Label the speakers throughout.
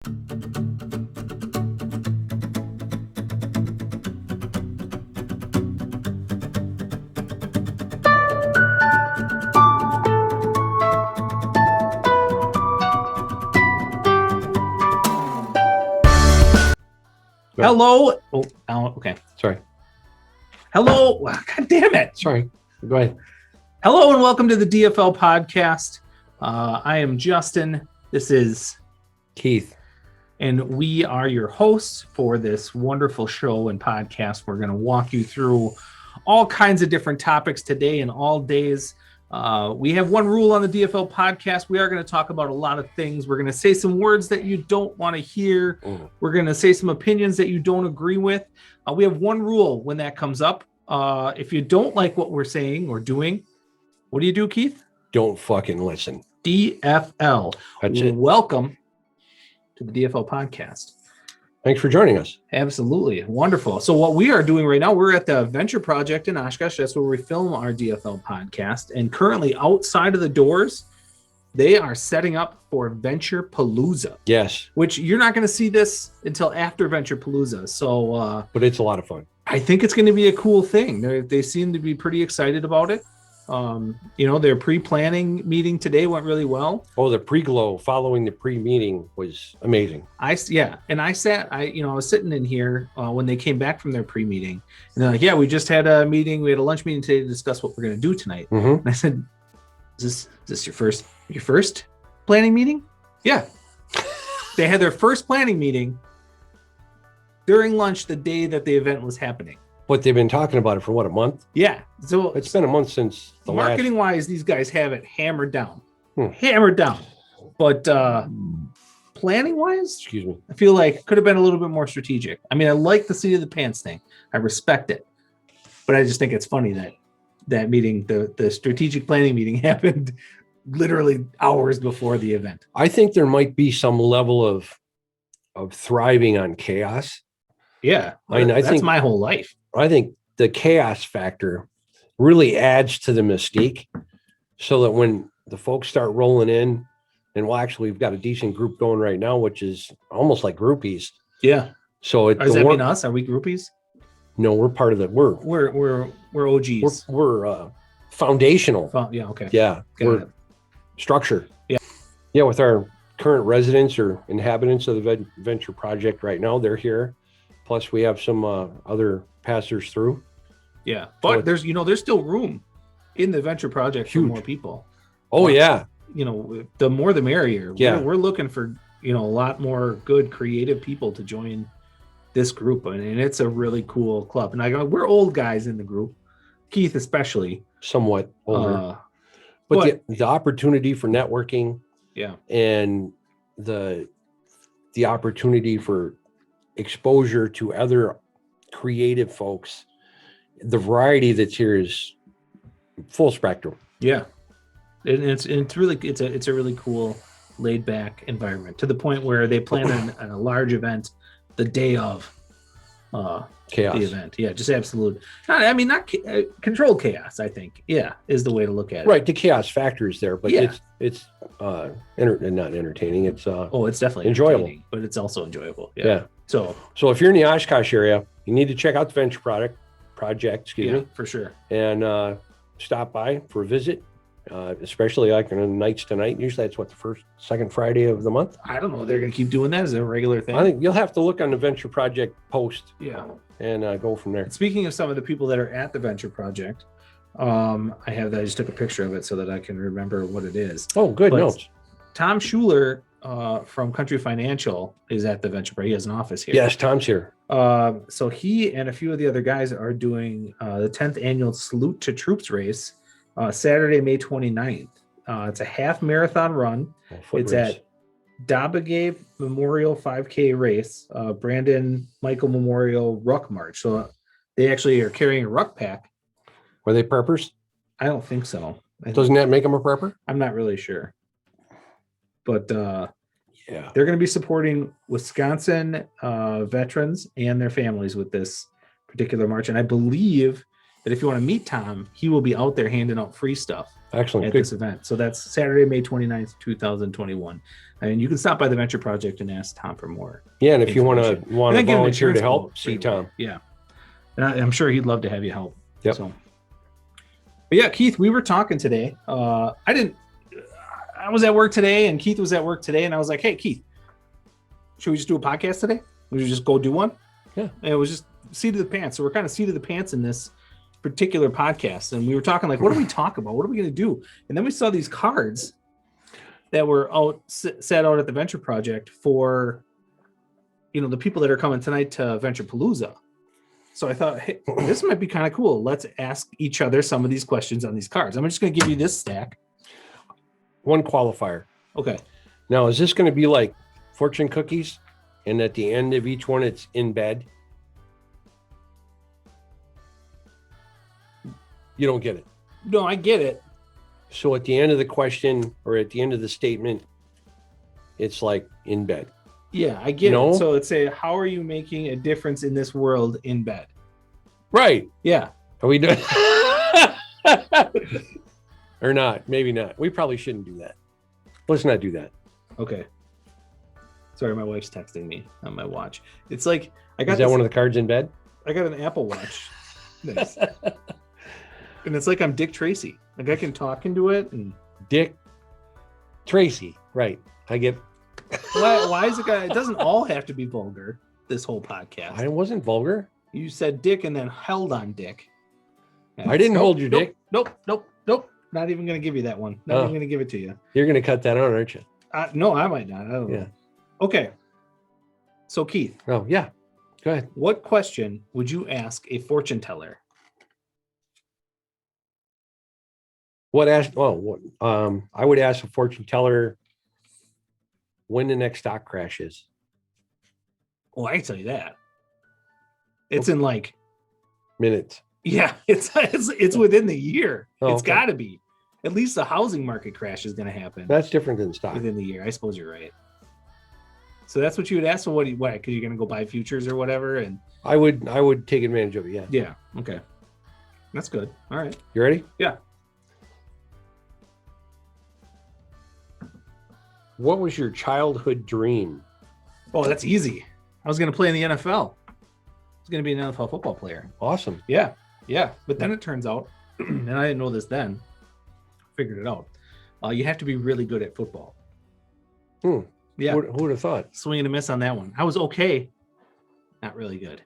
Speaker 1: Hello. Oh, okay.
Speaker 2: Sorry.
Speaker 1: Hello. God damn it.
Speaker 2: Sorry. Go ahead.
Speaker 1: Hello and welcome to the Dfl Podcast. I am Justin. This is
Speaker 2: Keith.
Speaker 1: And we are your hosts for this wonderful show and podcast. We're going to walk you through all kinds of different topics today and all days. We have one rule on the Dfl Podcast. We are going to talk about a lot of things. We're going to say some words that you don't want to hear. We're going to say some opinions that you don't agree with. We have one rule when that comes up. If you don't like what we're saying or doing, what do you do, Keith?
Speaker 2: Don't fucking listen.
Speaker 1: DFL.
Speaker 2: That's it.
Speaker 1: Welcome to the Dfl Podcast.
Speaker 2: Thanks for joining us.
Speaker 1: Absolutely. Wonderful. So what we are doing right now, we're at the Venture Project in Oshkosh. That's where we film our DFL podcast. And currently outside of the doors, they are setting up for Venture-Pa-Looza.
Speaker 2: Yes.
Speaker 1: Which you're not going to see this until after Venture-Pa-Looza. So,
Speaker 2: but it's a lot of fun.
Speaker 1: I think it's going to be a cool thing. They seem to be pretty excited about it. Their pre-planning meeting today went really well.
Speaker 2: Oh, the pre-glow following the pre-meeting was amazing.
Speaker 1: I was sitting in here when they came back from their pre-meeting, and they're like, "Yeah, we just had a meeting. We had a lunch meeting today to discuss what we're going to do tonight."
Speaker 2: Mm-hmm.
Speaker 1: And I said, "Is this your first planning meeting?" Yeah. They had their first planning meeting during lunch the day that the event was happening.
Speaker 2: But they've been talking about it for a month?
Speaker 1: Yeah. So
Speaker 2: it's been a month since the
Speaker 1: marketing wise, these guys have it hammered down. Hammered down. But planning wise,
Speaker 2: excuse me,
Speaker 1: I feel like it could have been a little bit more strategic. I mean, I like the seat of the pants thing. I respect it. But I just think it's funny that meeting, the strategic planning meeting happened literally hours before the event.
Speaker 2: I think there might be some level of thriving on chaos.
Speaker 1: Yeah.
Speaker 2: I
Speaker 1: That's
Speaker 2: think
Speaker 1: my whole life.
Speaker 2: I think the chaos factor really adds to the mystique, so that when the folks start rolling in, and we've got a decent group going right now, which is almost like groupies.
Speaker 1: Yeah.
Speaker 2: So
Speaker 1: does that mean us? Are we groupies?
Speaker 2: No, we're part of the. We're
Speaker 1: OGs.
Speaker 2: We're foundational.
Speaker 1: Yeah. Okay.
Speaker 2: Yeah. We're structure.
Speaker 1: Yeah.
Speaker 2: Yeah. With our current residents or inhabitants of the Venture Project right now, they're here. Plus, we have some other passers through.
Speaker 1: Yeah, but there's still room in the Venture Project for more people.
Speaker 2: Oh, yeah.
Speaker 1: The more the merrier.
Speaker 2: Yeah.
Speaker 1: We're looking for, a lot more good creative people to join this group. And it's a really cool club. And we're old guys in the group, Keith especially.
Speaker 2: Somewhat older. But the opportunity for networking.
Speaker 1: Yeah.
Speaker 2: And the opportunity for exposure to other creative folks, the variety that's here is full spectrum.
Speaker 1: Yeah, and it's a really cool laid back environment, to the point where they plan a large event the day of
Speaker 2: chaos.
Speaker 1: The event. Yeah, just absolute. Not controlled chaos. I think is the way to look at it.
Speaker 2: Right, the chaos factor is there, but it's not entertaining. It's
Speaker 1: it's definitely
Speaker 2: enjoyable,
Speaker 1: but it's also enjoyable.
Speaker 2: Yeah.
Speaker 1: So
Speaker 2: if you're in the Oshkosh area, you need to check out the Venture Project. Excuse me,
Speaker 1: for sure,
Speaker 2: and stop by for a visit. Especially like on nights tonight. Usually that's the second Friday of the month.
Speaker 1: I don't know. They're going to keep doing that as a regular thing.
Speaker 2: I think you'll have to look on the Venture Project post.
Speaker 1: Yeah.
Speaker 2: And go from there.
Speaker 1: Speaking of some of the people that are at the Venture Project, I just took a picture of it so that I can remember what it is.
Speaker 2: Oh, good notes.
Speaker 1: Tom Schuler from Country Financial is at the Venture Project. He has an office here.
Speaker 2: Yes, Tom's here.
Speaker 1: So he and a few of the other guys are doing the 10th annual Salute to Troops race. Saturday, May 29th. It's a half marathon run. It's race at Dabagay Memorial 5K race, Brandon Michael Memorial Ruck March. So they actually are carrying a ruck pack.
Speaker 2: Were they preppers?
Speaker 1: I don't think so.
Speaker 2: Doesn't that make them a prepper?
Speaker 1: I'm not really sure. But they're
Speaker 2: Yeah.
Speaker 1: They're going to be supporting Wisconsin veterans and their families with this particular march. And I believe that if you want to meet Tom, he will be out there handing out free stuff
Speaker 2: Excellent.
Speaker 1: at
Speaker 2: Good.
Speaker 1: this event. So that's Saturday, May 29th, 2021. And you can stop by the Venture Project and ask Tom for more.
Speaker 2: Yeah, and if you want to
Speaker 1: information. And then give him an
Speaker 2: volunteer to
Speaker 1: insurance
Speaker 2: help,
Speaker 1: quote
Speaker 2: see
Speaker 1: right away.
Speaker 2: Tom.
Speaker 1: Yeah. And I'm sure he'd love to have you help.
Speaker 2: Yep.
Speaker 1: So, but yeah, Keith, we were talking today. I was at work today and Keith was at work today. And I was like, hey, Keith, should we just do a podcast today? We should just go do one?
Speaker 2: Yeah.
Speaker 1: And it was just seat of the pants. So we're kind of seat of the pants in this particular podcast. And we were talking like, what do we talk about? What are we going to do? And then we saw these cards that were set out at the Venture Project for, the people that are coming tonight to Venture-Pa-Looza. So I thought, hey, this might be kind of cool. Let's ask each other some of these questions on these cards. I'm just going to give you this stack.
Speaker 2: One qualifier.
Speaker 1: Okay.
Speaker 2: Now, is this going to be like fortune cookies? And at the end of each one, it's in bed? You don't get it.
Speaker 1: No, I get it.
Speaker 2: So at the end of the question or at the end of the statement, it's like in bed.
Speaker 1: Yeah, I get it. So let's say, how are you making a difference in this world in bed?
Speaker 2: Right.
Speaker 1: Yeah.
Speaker 2: Are we doing or not? Maybe not. We probably shouldn't do that. Let's not do that.
Speaker 1: Okay. Sorry, my wife's texting me on my watch. It's like I got
Speaker 2: Is that one of the cards in bed?
Speaker 1: I got an Apple Watch. Nice. And it's like I'm Dick Tracy. Like I can talk into it and
Speaker 2: Dick Tracy. Right. I get.
Speaker 1: Why is it it doesn't all have to be vulgar, this whole podcast.
Speaker 2: I wasn't vulgar.
Speaker 1: You said dick and then held on dick.
Speaker 2: I didn't hold your dick.
Speaker 1: Nope. Not even going to give you that one. Not even going to give it to you.
Speaker 2: You're going to cut that out, aren't you?
Speaker 1: No, I might not. I don't know. Okay. So Keith.
Speaker 2: Oh, yeah. Go ahead.
Speaker 1: What question would you ask a fortune teller?
Speaker 2: I would ask a fortune teller when the next stock crash is.
Speaker 1: Well, I can tell you that. It's in like
Speaker 2: minutes.
Speaker 1: Yeah, it's within the year. It's
Speaker 2: okay.
Speaker 1: got to be. At least the housing market crash is going to happen.
Speaker 2: That's different than stock.
Speaker 1: Within the year. I suppose you're right. So that's what you would ask. So what? Because you're going to go buy futures or whatever, and
Speaker 2: I would take advantage of it. Yeah.
Speaker 1: Yeah. Okay. That's good. All right.
Speaker 2: You ready?
Speaker 1: Yeah.
Speaker 2: What was your childhood dream?
Speaker 1: Oh, that's easy. I was going to play in the NFL. I was going to be an NFL football player.
Speaker 2: Awesome.
Speaker 1: Yeah. But then it turns out, and I didn't know this then, figured it out. You have to be really good at football. Yeah.
Speaker 2: Who would have thought?
Speaker 1: Swing and a miss on that one. I was okay. Not really good.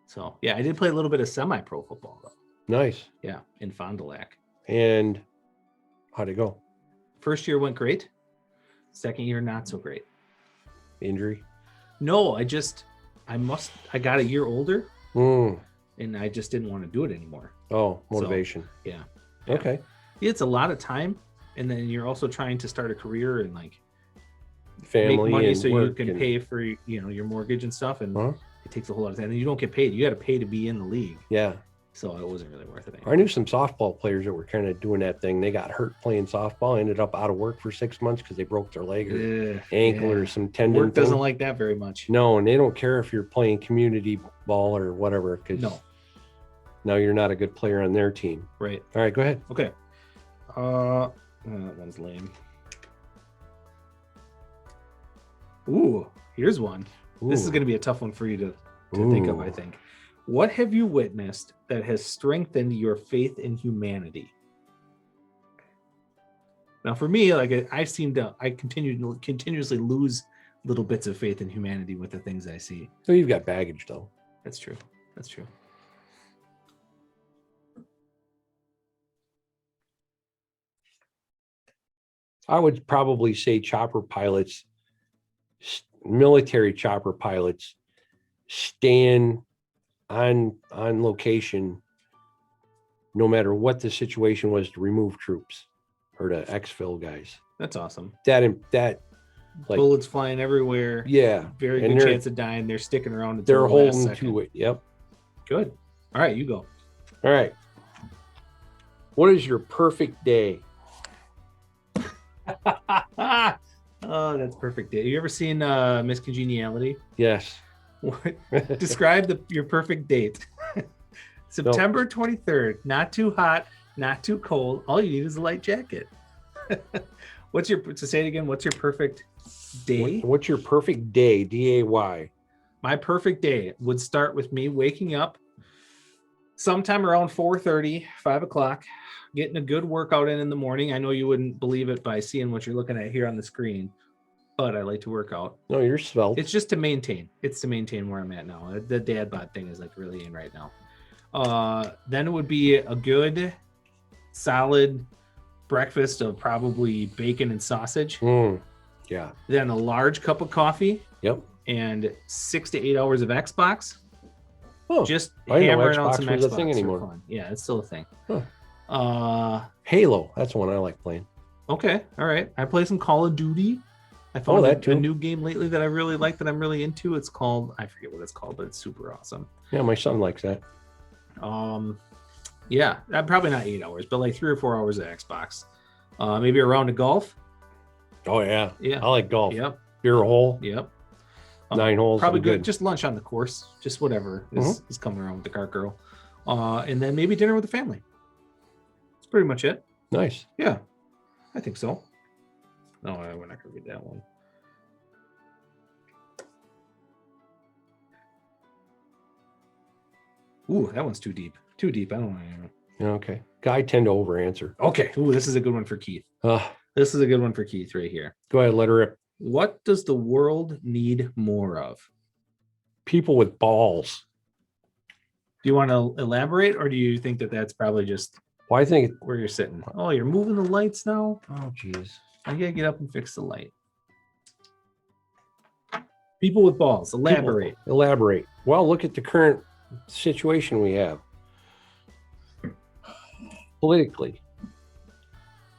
Speaker 1: So, yeah, I did play a little bit of semi-pro football, though.
Speaker 2: Nice.
Speaker 1: Yeah, in Fond du Lac.
Speaker 2: And how'd it go?
Speaker 1: First year went great. Second year, not so great.
Speaker 2: Injury?
Speaker 1: No, I got a year older, and I just didn't want to do it anymore.
Speaker 2: Oh, motivation.
Speaker 1: So, yeah.
Speaker 2: Okay.
Speaker 1: It's a lot of time, and then you're also trying to start a career and like
Speaker 2: family
Speaker 1: make money
Speaker 2: and
Speaker 1: so you can
Speaker 2: and
Speaker 1: pay for your mortgage and stuff, and it takes a whole lot of time. And you don't get paid. You got to pay to be in the league.
Speaker 2: Yeah.
Speaker 1: So it wasn't really worth it anymore.
Speaker 2: I knew some softball players that were kind of doing that thing. They got hurt playing softball, ended up out of work for 6 months because they broke their leg or ankle or some tendon.
Speaker 1: Work doesn't like that very much.
Speaker 2: No, and they don't care if you're playing community ball or whatever, because now you're not a good player on their team.
Speaker 1: Right.
Speaker 2: All right, go ahead.
Speaker 1: Okay. That one's lame. Ooh, here's one. This is going to be a tough one for you to think of, I think. What have you witnessed that has strengthened your faith in humanity? Now, for me, like I continuously lose little bits of faith in humanity with the things I see.
Speaker 2: So you've got baggage, though.
Speaker 1: That's true.
Speaker 2: I would probably say chopper pilots, military chopper pilots, stand on location no matter what the situation was to remove troops or to exfil guys.
Speaker 1: That's awesome.
Speaker 2: That like
Speaker 1: bullets flying everywhere.
Speaker 2: Yeah.
Speaker 1: Very good chance of dying. They're sticking around until
Speaker 2: they're
Speaker 1: the
Speaker 2: holding
Speaker 1: last second.
Speaker 2: to it. Yep.
Speaker 1: Good. All right, you go.
Speaker 2: All right. What is your perfect day?
Speaker 1: Oh, that's perfect day. You ever seen Miss Congeniality?
Speaker 2: Yes.
Speaker 1: Describe your perfect date. September 23rd. Not too hot, not too cold. All you need is a light jacket. Say it again, what's your perfect day?
Speaker 2: What's your perfect day? DAY.
Speaker 1: My perfect day would start with me waking up sometime around 4:30, 5 o'clock, getting a good workout in the morning. I know you wouldn't believe it by seeing what you're looking at here on the screen, but I like to work out.
Speaker 2: No, you're svelte.
Speaker 1: It's just to maintain. It's to maintain where I'm at now. The dad bod thing is like really in right now. Then it would be a good, solid breakfast of probably bacon and sausage.
Speaker 2: Yeah.
Speaker 1: Then a large cup of coffee.
Speaker 2: Yep.
Speaker 1: And 6 to 8 hours of Xbox.
Speaker 2: Oh,
Speaker 1: just
Speaker 2: I didn't know
Speaker 1: hammering out
Speaker 2: Xbox
Speaker 1: some
Speaker 2: was
Speaker 1: Xbox
Speaker 2: a thing anymore.
Speaker 1: for fun. Yeah, it's still a thing.
Speaker 2: Huh. Halo. That's one I like playing.
Speaker 1: Okay. All right. I play some Call of Duty. I found a new game lately that I really like that I'm really into. It's called, I forget what it's called, but it's super awesome.
Speaker 2: Yeah, my son likes that.
Speaker 1: Yeah, probably not 8 hours, but like 3 or 4 hours of Xbox. Maybe a round of golf.
Speaker 2: Oh yeah.
Speaker 1: Yeah.
Speaker 2: I like golf.
Speaker 1: Yep.
Speaker 2: Beer hole.
Speaker 1: Yep.
Speaker 2: 9 holes.
Speaker 1: Probably good. Just lunch on the course. Just whatever is coming around with the cart girl. And then maybe dinner with the family. That's pretty much it.
Speaker 2: Nice.
Speaker 1: Yeah, I think so. No, we're not going to read that one. Ooh, that one's too deep. Too deep. I don't want to.
Speaker 2: Okay. I tend to over answer.
Speaker 1: Okay. Ooh, this is a good one for Keith. This is a good one for Keith right here.
Speaker 2: Go ahead, let her rip.
Speaker 1: What does the world need more of?
Speaker 2: People with balls.
Speaker 1: Do you want to elaborate, or do you think that that's probably just
Speaker 2: I think
Speaker 1: where you're sitting? Oh, you're moving the lights now?
Speaker 2: Oh, geez.
Speaker 1: I gotta get up and fix the light. People with balls. Elaborate.
Speaker 2: Elaborate. Well, look at the current situation we have. Politically,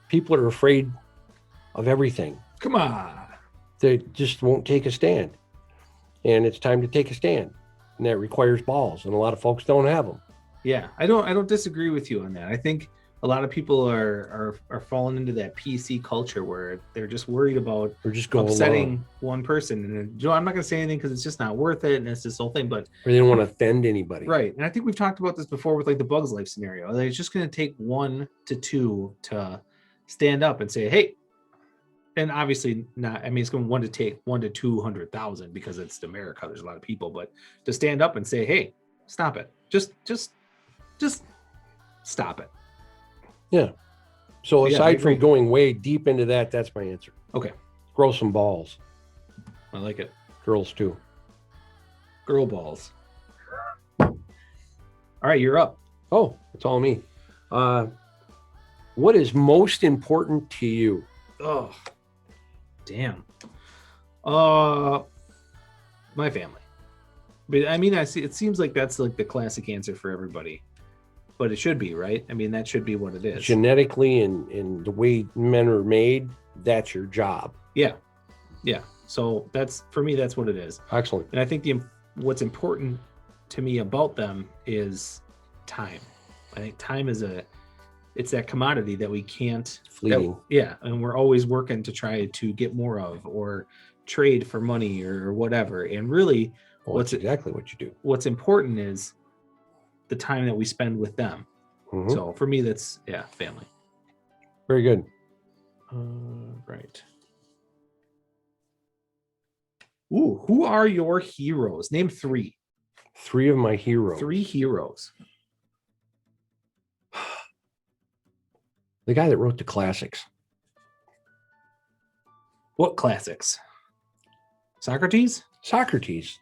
Speaker 2: people are afraid of everything.
Speaker 1: Come on.
Speaker 2: They just won't take a stand. And it's time to take a stand. And that requires balls. And a lot of folks don't have them.
Speaker 1: Yeah, I don't disagree with you on that. I think a lot of people are falling into that PC culture where they're just worried about upsetting one person. And I'm not going to say anything because it's just not worth it. And it's this whole thing, but
Speaker 2: or they don't want to offend anybody.
Speaker 1: Right. And I think we've talked about this before with like the Bugs Life scenario. Like, it's just going to take 1 to 2 to stand up and say, hey, and obviously not, I mean, it's going to take 1 to 200,000 because it's America. There's a lot of people, but to stand up and say, hey, stop it. Just stop it.
Speaker 2: Yeah. So aside from going way deep into that, that's my answer.
Speaker 1: Okay.
Speaker 2: Grow some balls.
Speaker 1: I like it.
Speaker 2: Girls too.
Speaker 1: Girl balls. All right, you're up.
Speaker 2: Oh, it's all me. What is most important to you?
Speaker 1: Oh, damn. My family. But I mean, I see. It seems like that's like the classic answer for everybody, but it should be, right? I mean, that should be what it is.
Speaker 2: Genetically and the way men are made, that's your job.
Speaker 1: Yeah. So that's, for me, that's what it is.
Speaker 2: Excellent.
Speaker 1: And I think what's important to me about them is time. I think time is it's that commodity that we can't.
Speaker 2: Fleeting.
Speaker 1: And we're always working to try to get more of, or trade for money or whatever. And really,
Speaker 2: that's exactly what you do.
Speaker 1: What's important is the time that we spend with them. Mm-hmm. So for me, that's family.
Speaker 2: Very good.
Speaker 1: Right. Ooh, who are your heroes? Name 3.
Speaker 2: 3 of my heroes.
Speaker 1: 3 heroes.
Speaker 2: The guy that wrote the classics.
Speaker 1: What classics? Socrates?
Speaker 2: Socrates.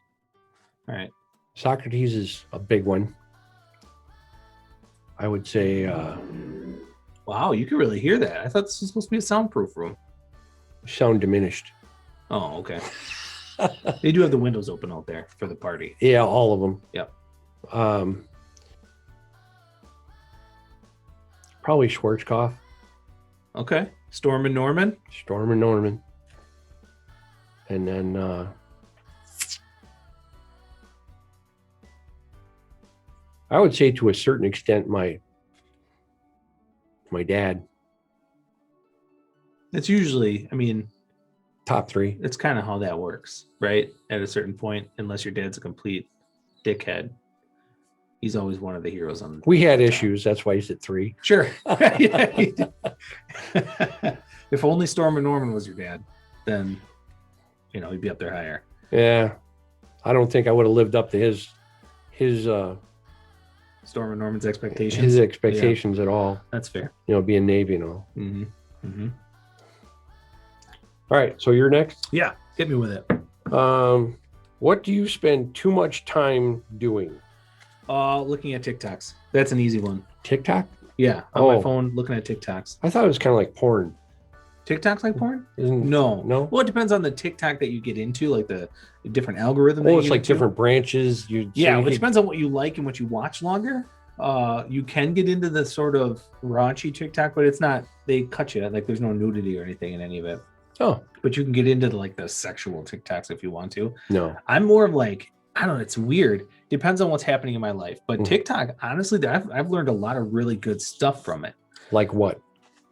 Speaker 1: All right.
Speaker 2: Socrates is a big one. I would say.
Speaker 1: Wow, you can really hear that. I thought this was supposed to be a soundproof room.
Speaker 2: Sound diminished.
Speaker 1: Oh, okay. They do have the windows open out there for the party.
Speaker 2: Yeah, all of them.
Speaker 1: Yep.
Speaker 2: Probably Schwarzkopf.
Speaker 1: Okay. Storm and Norman.
Speaker 2: And then I would say to a certain extent my dad.
Speaker 1: It's usually, I mean,
Speaker 2: top 3.
Speaker 1: It's kind of how that works, right? At a certain point, unless your dad's a complete dickhead, he's always one of the heroes on.
Speaker 2: We had issues. That's why he's at 3.
Speaker 1: Sure. If only Storm and Norman was your dad, then he'd be up there higher.
Speaker 2: Yeah, I don't think I would have lived up to his
Speaker 1: Storm and Norman's expectations.
Speaker 2: His expectations at all.
Speaker 1: That's fair.
Speaker 2: Being Navy and all.
Speaker 1: Mm-hmm. Mm-hmm.
Speaker 2: All right, so you're next.
Speaker 1: Yeah, hit me with it.
Speaker 2: What do you spend too much time doing?
Speaker 1: Looking at TikToks. That's an easy one.
Speaker 2: TikTok?
Speaker 1: Yeah, on my phone, looking at TikToks.
Speaker 2: I thought it was kind of like porn.
Speaker 1: TikTok's like porn?
Speaker 2: No.
Speaker 1: Well, it depends on the TikTok that you get into, like the different algorithm.
Speaker 2: It's like different branches.
Speaker 1: It depends on what you like and what you watch longer. You can get into the sort of raunchy TikTok, but it's not. They cut you. Like there's no nudity or anything in any of it.
Speaker 2: Oh,
Speaker 1: but you can get into like the sexual TikToks if you want to.
Speaker 2: No,
Speaker 1: I'm more of like, I don't know. It's weird. Depends on what's happening in my life. But TikTok, honestly, I've learned a lot of really good stuff from it.
Speaker 2: Like what?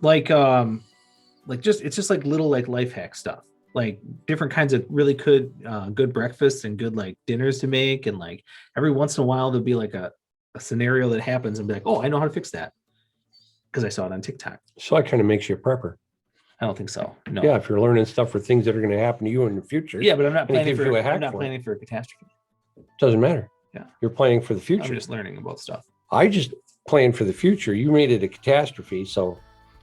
Speaker 1: It's just like little like life hack stuff, like different kinds of really good breakfasts and good like dinners to make, and like every once in a while there'll be like a scenario that happens and be like, oh, I know how to fix that because I saw it on TikTok.
Speaker 2: So it kind of makes you a prepper.
Speaker 1: I don't think so. No.
Speaker 2: Yeah, if you're learning stuff for things that are going to happen to you in the future.
Speaker 1: Yeah, but I'm not planning for a catastrophe.
Speaker 2: Doesn't matter.
Speaker 1: Yeah,
Speaker 2: you're planning for the future.
Speaker 1: I'm just learning about stuff.
Speaker 2: I just plan for the future. You made it a catastrophe, so.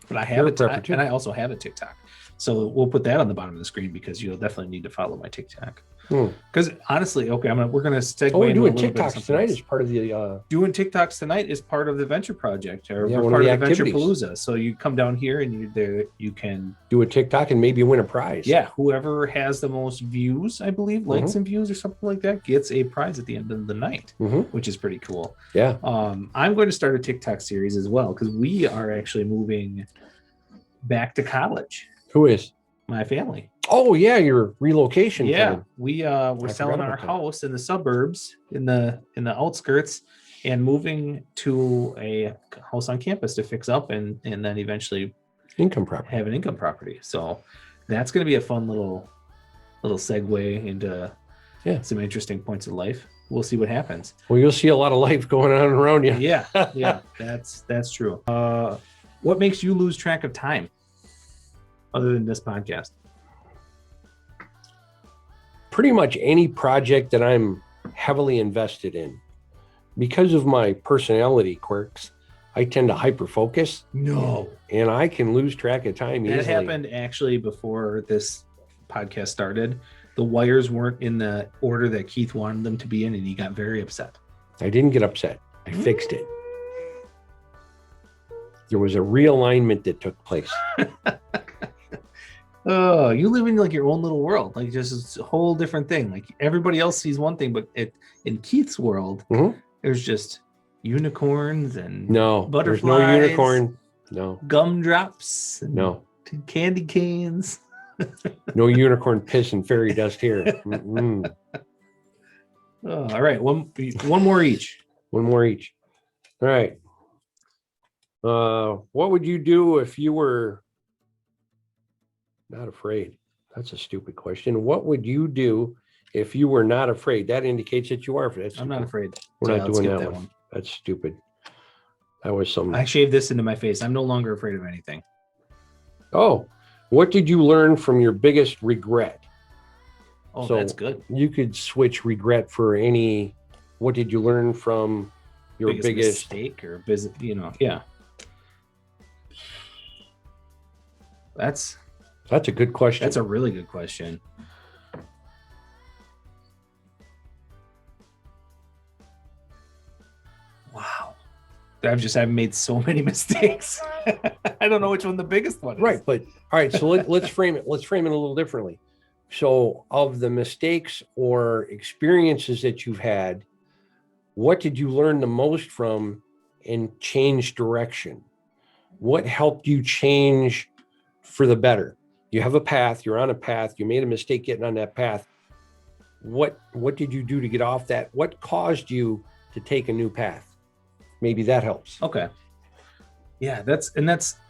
Speaker 1: But I have it, and I also have a TikTok. So we'll put that on the bottom of the screen because you'll definitely need to follow my TikTok. Because honestly, okay, we're gonna segue.
Speaker 2: Oh, we're doing TikToks tonight as part of the.
Speaker 1: Doing TikToks tonight is part of the Venture Project, or part of the Venture-Pa-Looza. So you come down here and you can
Speaker 2: do a TikTok and maybe win a prize.
Speaker 1: Yeah, whoever has the most views, I believe, likes and views or something like that, gets a prize at the end of the night, which is pretty cool.
Speaker 2: Yeah.
Speaker 1: I'm going to start a TikTok series as well because we are actually moving back to college.
Speaker 2: Who is?
Speaker 1: My family.
Speaker 2: Oh yeah, your relocation.
Speaker 1: Yeah, plan. We're selling our house in the suburbs, in the outskirts, and moving to a house on campus to fix up and then eventually have an income property. So that's going to be a fun little segue into some interesting points of life. We'll see what happens.
Speaker 2: Well, you'll see a lot of life going on around you.
Speaker 1: Yeah, that's true. What makes you lose track of time other than this podcast?
Speaker 2: Pretty much any project that I'm heavily invested in. Because of my personality quirks, I tend to hyper focus.
Speaker 1: No.
Speaker 2: And I can lose track of time easily.
Speaker 1: That happened actually before this podcast started. The wires weren't in the order that Keith wanted them to be in, and he got very upset.
Speaker 2: I didn't get upset. I fixed it. There was a realignment that took place.
Speaker 1: Oh, you live in like your own little world, like just a whole different thing. Like everybody else sees one thing, but in Keith's world, there's just unicorns and butterflies.
Speaker 2: There's no unicorn. No
Speaker 1: gumdrops.
Speaker 2: No
Speaker 1: candy canes.
Speaker 2: No unicorn piss and fairy dust here.
Speaker 1: Oh, all right, one more each.
Speaker 2: One more each. All right. What would you do if you were not afraid? That's a stupid question. What would you do if you were not afraid? That indicates that you are afraid.
Speaker 1: I'm not afraid.
Speaker 2: We're not doing that one. That's stupid. That was some.
Speaker 1: I shaved this into my face. I'm no longer afraid of anything.
Speaker 2: Oh, what did you learn from your biggest regret?
Speaker 1: Oh, so that's good.
Speaker 2: You could switch regret for any. What did you learn from your biggest
Speaker 1: mistake or business? Yeah. That's
Speaker 2: a good question.
Speaker 1: That's a really good question. Wow. I've made so many mistakes. I don't know which one the biggest one is.
Speaker 2: Right, but all right, so let's frame it. Let's frame it a little differently. So, of the mistakes or experiences that you've had, what did you learn the most from and change direction? What helped you change for the better? You have a path, you're on a path, you made a mistake getting on that path. What did you do to get off that? What caused you to take a new path? Maybe that helps.
Speaker 1: Okay. Yeah, that's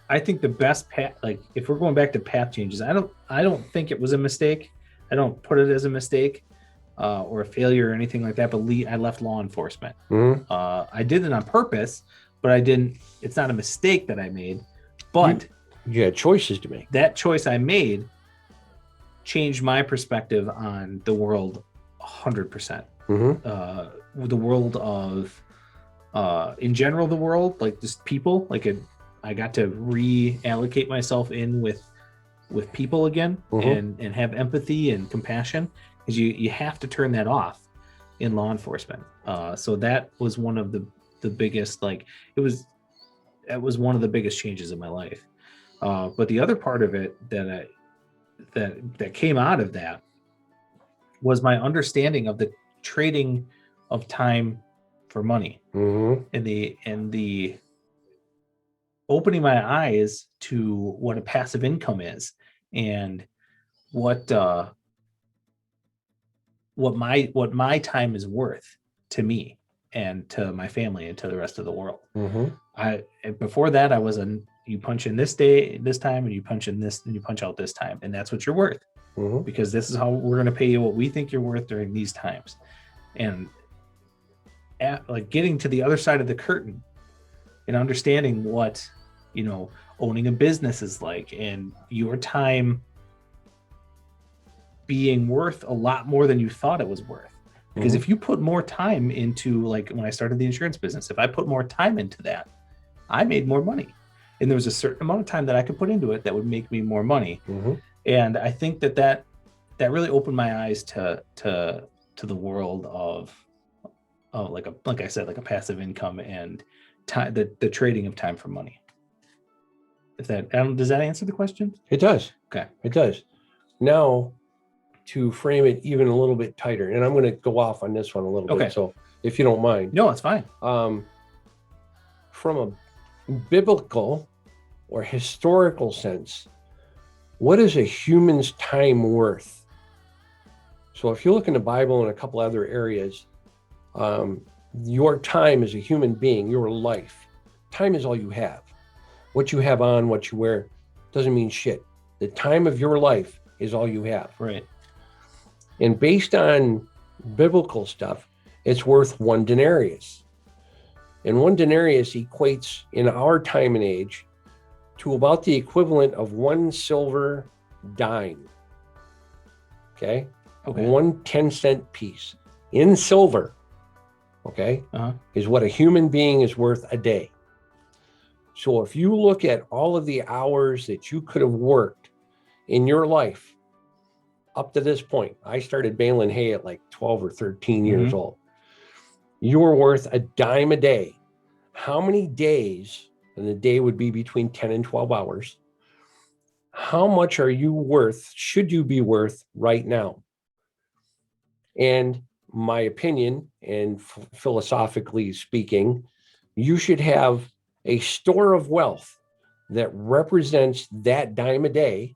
Speaker 1: I think the best path, like if we're going back to path changes, I don't think it was a mistake. I don't put it as a mistake. or a failure or anything like that, but I left law enforcement.
Speaker 2: Mhm.
Speaker 1: I did it on purpose, but I didn't. It's not a mistake that I made, but
Speaker 2: You had choices to make.
Speaker 1: that choice I made changed my perspective on the world 100%. The world of, in general, the world, like just people, I got to reallocate myself in with people again, and have empathy and compassion, because you have to turn that off in law enforcement. So that was one of the biggest, it was one of the biggest changes in my life. But the other part of it that came out of that was my understanding of the trading of time for money, and the opening my eyes to what a passive income is, and what my time is worth to me and to my family and to the rest of the world. Before that, I was you punch in this time, and you punch in this, and you punch out this time, and that's what you're worth, because this is how we're going to pay you what we think you're worth during these times. And getting to the other side of the curtain and understanding what owning a business is like, and your time being worth a lot more than you thought it was worth. Because if you put more time into, like when I started the insurance business, if I put more time into that, I made more money. And there was a certain amount of time that I could put into it that would make me more money. And I think that really opened my eyes to the world of like I said, like a passive income and time, the trading of time for money. Does that answer the question?
Speaker 2: It does.
Speaker 1: Okay.
Speaker 2: It does. Now, to frame it even a little bit tighter, and I'm going to go off on this one a little bit, so if you don't mind.
Speaker 1: No, it's fine.
Speaker 2: From a biblical or historical sense, what is a human's time worth? So if you look in the Bible and a couple other areas, your time as a human being, your life, time is all you have. What you have on, what you wear, doesn't mean shit. The time of your life is all you have.
Speaker 1: Right.
Speaker 2: And based on biblical stuff, it's worth 1 denarius. And 1 denarius equates in our time and age to about the equivalent of 1 silver dime. Okay? 1 10-cent piece in silver, is what a human being is worth a day. So if you look at all of the hours that you could have worked in your life up to this point, I started baling hay at like 12 or 13 years old. You're worth a dime a day. How many days, and the day would be between 10 and 12 hours, how much are you worth, should you be worth right now? And my opinion, and philosophically speaking, you should have a store of wealth that represents that dime a day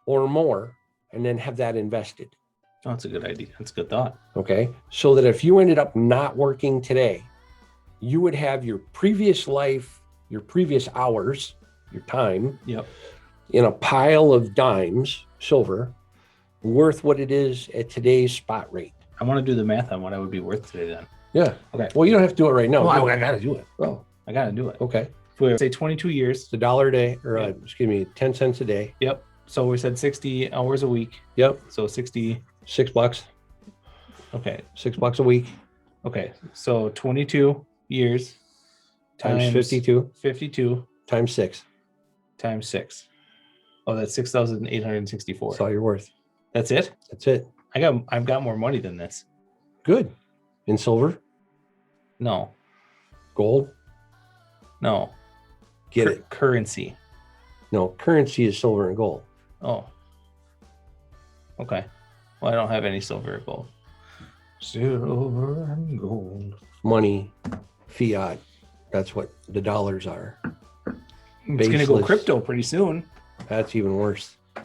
Speaker 2: or more, and then have that invested.
Speaker 1: Oh, that's a good idea. That's a good thought.
Speaker 2: Okay. So that if you ended up not working today, you would have your previous life, your previous hours, your time, in a pile of dimes, silver, worth what it is at today's spot rate.
Speaker 1: I want to do the math on what I would be worth today then.
Speaker 2: Yeah.
Speaker 1: Okay.
Speaker 2: Well, you don't have to do it right now.
Speaker 1: Well, I got to do it.
Speaker 2: Oh,
Speaker 1: I got to do it.
Speaker 2: okay.
Speaker 1: If we say 22 years.
Speaker 2: It's $1 a day, or 10 cents a day.
Speaker 1: Yep. So we said 60 hours a week.
Speaker 2: Yep.
Speaker 1: So 60.
Speaker 2: $6.
Speaker 1: Okay.
Speaker 2: $6 a week.
Speaker 1: Okay. So 22 years
Speaker 2: times 52.
Speaker 1: 52
Speaker 2: times 6.
Speaker 1: Times 6. Oh, that's 6,864.
Speaker 2: That's all you're worth.
Speaker 1: That's it?
Speaker 2: That's it.
Speaker 1: I've got more money than this.
Speaker 2: Good. In silver?
Speaker 1: No.
Speaker 2: Gold?
Speaker 1: No.
Speaker 2: Get it.
Speaker 1: Currency.
Speaker 2: No, currency is silver and gold.
Speaker 1: Oh. Okay. Well, I don't have any silver or gold. Silver and gold.
Speaker 2: Money, fiat. That's what the dollars are.
Speaker 1: It's going to go crypto pretty soon.
Speaker 2: That's even worse.
Speaker 1: I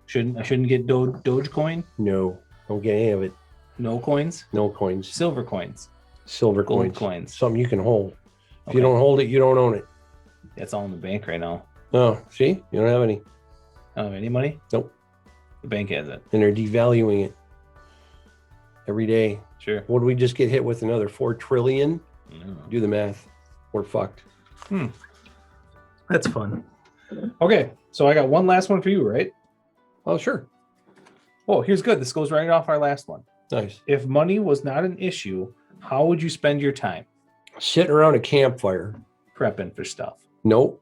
Speaker 1: shouldn't get Dogecoin?
Speaker 2: No, don't get any of it.
Speaker 1: No coins?
Speaker 2: No coins.
Speaker 1: Silver coins.
Speaker 2: Silver
Speaker 1: Gold
Speaker 2: coins.
Speaker 1: coins.
Speaker 2: Something you can hold. If you don't hold it, you don't own it.
Speaker 1: That's all in the bank right now.
Speaker 2: Oh, see? You don't have any.
Speaker 1: I don't have any money?
Speaker 2: Nope.
Speaker 1: The bank has it.
Speaker 2: And they're devaluing it. every day.
Speaker 1: Sure.
Speaker 2: Would we just get hit with another 4 trillion?
Speaker 1: No.
Speaker 2: Do the math. We're fucked.
Speaker 1: That's fun. Okay, so I got one last one for you, right?
Speaker 2: Oh, sure.
Speaker 1: Oh, here's good. This goes right off our last one.
Speaker 2: Nice.
Speaker 1: If money was not an issue, how would you spend your time?
Speaker 2: Sitting around a campfire.
Speaker 1: Prepping for stuff.
Speaker 2: Nope.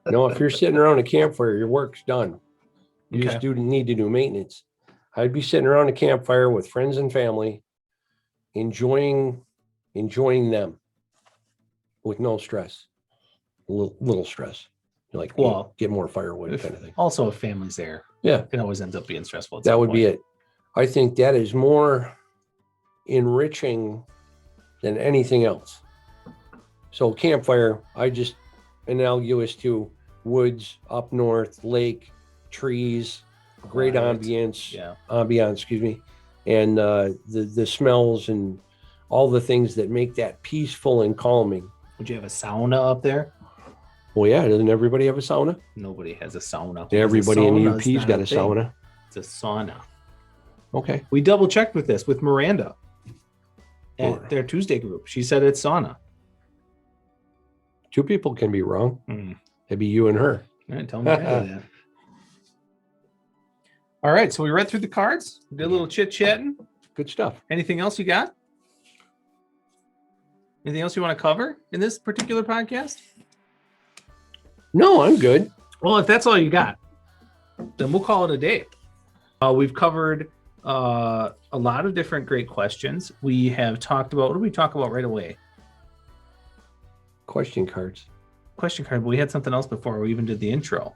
Speaker 2: No, if you're sitting around a campfire, your work's done. You
Speaker 1: Okay.
Speaker 2: just need to do maintenance. I'd be sitting around a campfire with friends and family, enjoying them with no stress. Little stress. Like,
Speaker 1: Well,
Speaker 2: get more firewood kind of thing.
Speaker 1: Also, if family's there,
Speaker 2: Yeah.
Speaker 1: it always ends up being stressful.
Speaker 2: That would be it. I think that is more enriching than anything else. So campfire, I just analogous to woods up north, lake, trees, great
Speaker 1: Quiet.
Speaker 2: ambiance, excuse me, and the smells and all the things that make that peaceful and calming.
Speaker 1: Would you have a sauna up there?
Speaker 2: Well, yeah, doesn't everybody have a sauna?
Speaker 1: Nobody has a sauna.
Speaker 2: Everybody in
Speaker 1: Sauna's
Speaker 2: UP's
Speaker 1: not
Speaker 2: got a
Speaker 1: thing.
Speaker 2: sauna.
Speaker 1: It's a sauna.
Speaker 2: Okay.
Speaker 1: We double checked with this with Miranda
Speaker 2: Or-
Speaker 1: at their Tuesday group. She said it's sauna.
Speaker 2: 2 people can be wrong.
Speaker 1: Hmm.
Speaker 2: It'd be you and her.
Speaker 1: All right, tell Miranda that. All right, so we read through the cards, did a little chit chatting.
Speaker 2: Good stuff.
Speaker 1: Anything else you got? Anything else you want to cover in this particular podcast?
Speaker 2: No, I'm good.
Speaker 1: Well, if that's all you got, then we'll call it a day. We've covered a lot of different great questions. We have talked about, what did we talk about right away?
Speaker 2: Question cards.
Speaker 1: Question card, but we had something else before we even did the intro.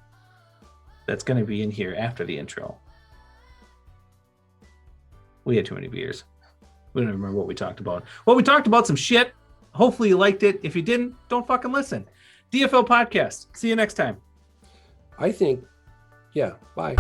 Speaker 1: That's going to be in here after the intro. We had too many beers. We don't even remember what we talked about. Well, we talked about some shit. Hopefully you liked it. If you didn't, don't fucking listen. Dfl Podcast. See you next time.
Speaker 2: I think, yeah, bye.